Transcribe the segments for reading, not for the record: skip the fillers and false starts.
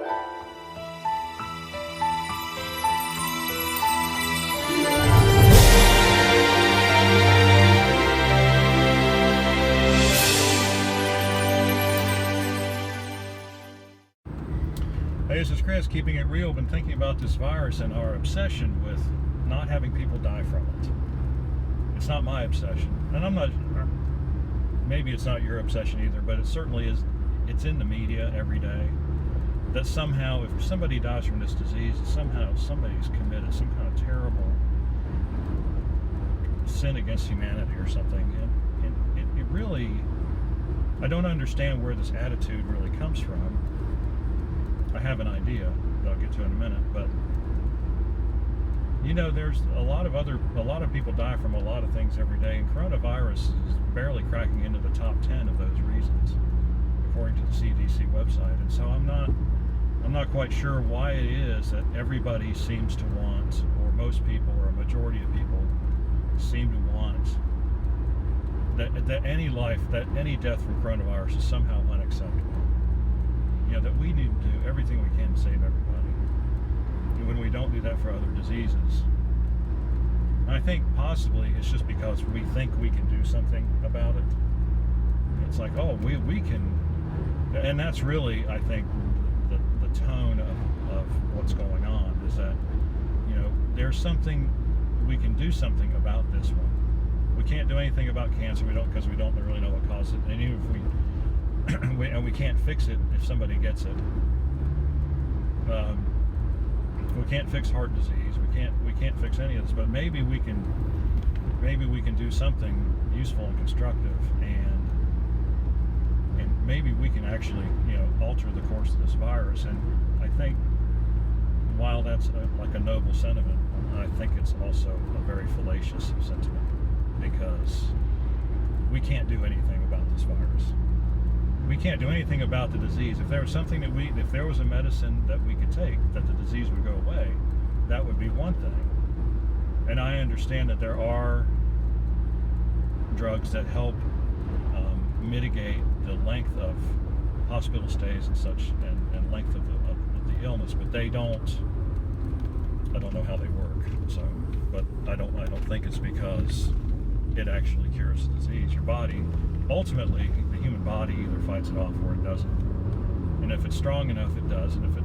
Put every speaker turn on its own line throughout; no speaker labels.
Hey, this is Chris, keeping it real. Been thinking about this virus and our obsession with not having people die from it. It's not my obsession, and I'm not, maybe it's not your obsession either, but it certainly is. It's in the media every day that somehow if somebody dies from this disease, somehow somebody's committed some kind of terrible sin against humanity or something. And it really, I don't understand where this attitude really comes from. I have an idea that I'll get to in a minute, but you know, there's a lot of people die from a lot of things every day, and coronavirus is barely cracking into the top 10 of those reasons, according to the CDC website. And so I'm not quite sure why it is that everybody seems to want, or most people, or a majority of people seem to want that any death from coronavirus is somehow unacceptable. You know, that we need to do everything we can to save everybody, and when we don't do that for other diseases. And I think possibly it's just because we think we can do something about it. It's like, oh, we can, and that's really, I think, the tone of what's going on is that, you know, there's something, we can do something about this one. We can't do anything about cancer, because we don't really know what causes it, and even if we can't fix it if somebody gets it. We can't fix heart disease. We can't fix any of this. But maybe we can do something useful and constructive, and maybe we can actually, you know, alter the course of this virus. And I think while that's like a noble sentiment, I think it's also a very fallacious sentiment, because we can't do anything about this virus. We can't do anything about the disease. If there was something if there was a medicine that we could take that the disease would go away, that would be one thing. And I understand that there are drugs that help mitigate the length of hospital stays and such, and length of the illness, but I don't know how they work. So, but I don't think it's because it actually cures the disease. Your body, ultimately, the human body either fights it off or it doesn't. And if it's strong enough, it does. And if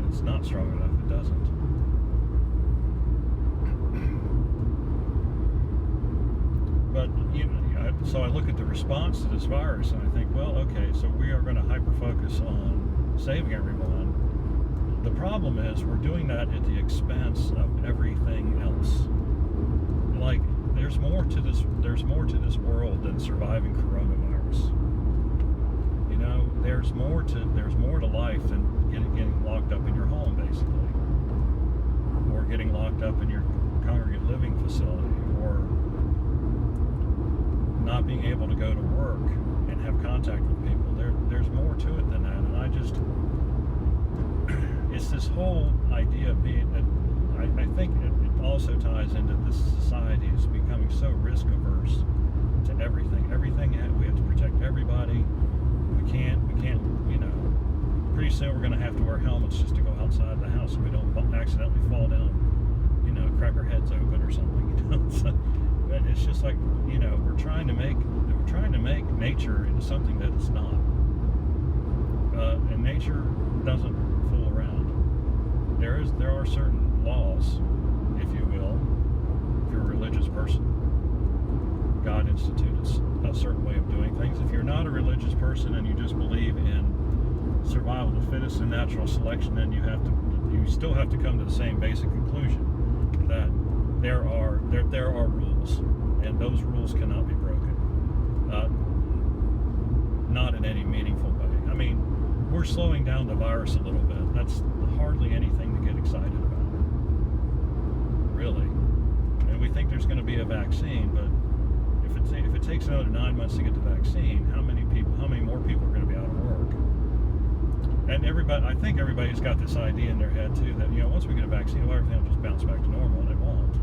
it's not strong enough, it doesn't. But you know, so I look at the response to this virus and I think, well, okay, so we are going to hyper-focus on saving everyone. The problem is we're doing that at the expense of everything else. Like, there's more to this world than surviving coronavirus. You know, there's more to life than getting locked up in your home, basically, or getting locked up in your congregate living facility, or not being able to go to work and have contact with people. There's more to it than that, and it's this whole idea of being. I think it also ties into this society is becoming so risk averse to everything. Everything we have to protect everybody. We can't. You know, pretty soon we're going to have to wear helmets just to go outside the house so we don't accidentally fall down. You know, crack our heads open or something. You know, so, but it's just like, you know, we're trying to make nature into something that it's not. And nature doesn't fool around. There are certain laws, if you will, if you're a religious person. God instituted a certain way of doing things. If you're not a religious person and you just believe in survival of the fittest and natural selection, then you still have to come to the same basic conclusion that there are rules, and those rules cannot be broken. Not in any meaningful way. I mean, we're slowing down the virus a little bit. That's hardly anything to get excited about, really. And we think there's going to be a vaccine, but if it takes another 9 months to get the vaccine, how many more people are going to be out of work? And I think everybody's got this idea in their head too that, you know, once we get a vaccine, everything will just bounce back to normal, and it won't.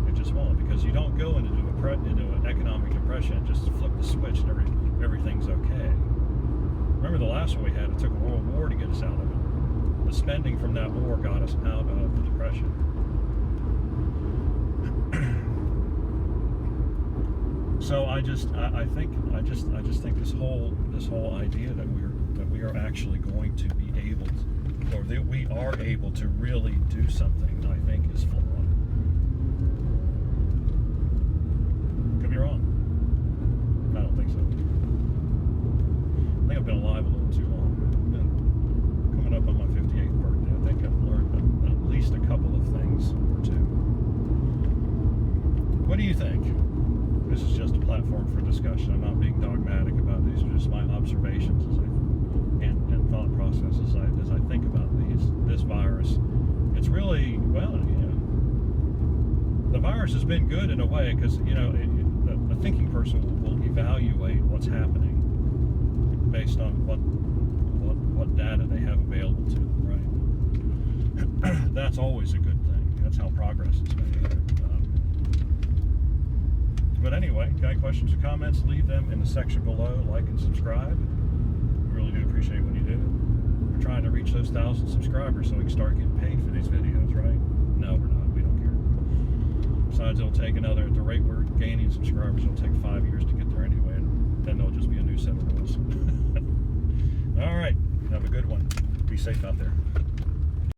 It just won't, because you don't go into an economic depression and just flip the switch and everything's okay. Remember the last one we had, it took a world war to get us out of it. The spending from that war got us out of the Depression. So I just think this whole idea that we are actually going to be able to, or that we are able to really do something, I think is flawed. Could be wrong. I don't think so. I think I've been alive a little too long. Been coming up on my 58th birthday. I think I've learned at least a couple of things or two. What do you think? This is just a platform for discussion. I'm not being dogmatic about these. They're just my observations and thought process as I think about this virus. It's really, well, the virus has been good in a way because, a thinking person will evaluate what's happening based on what data they have available to them, right? That's always a good thing. That's how progress is made. But anyway, got questions or comments, leave them in the section below. Like and subscribe. We really do appreciate when you do. We're trying to reach those 1,000 subscribers so we can start getting paid for these videos, right? No, we're not. We don't care. Besides, it'll take at the rate we're gaining subscribers, it'll take 5 years to get there anyway, and then there'll just be a new set of rules. All right. Have a good one. Be safe out there.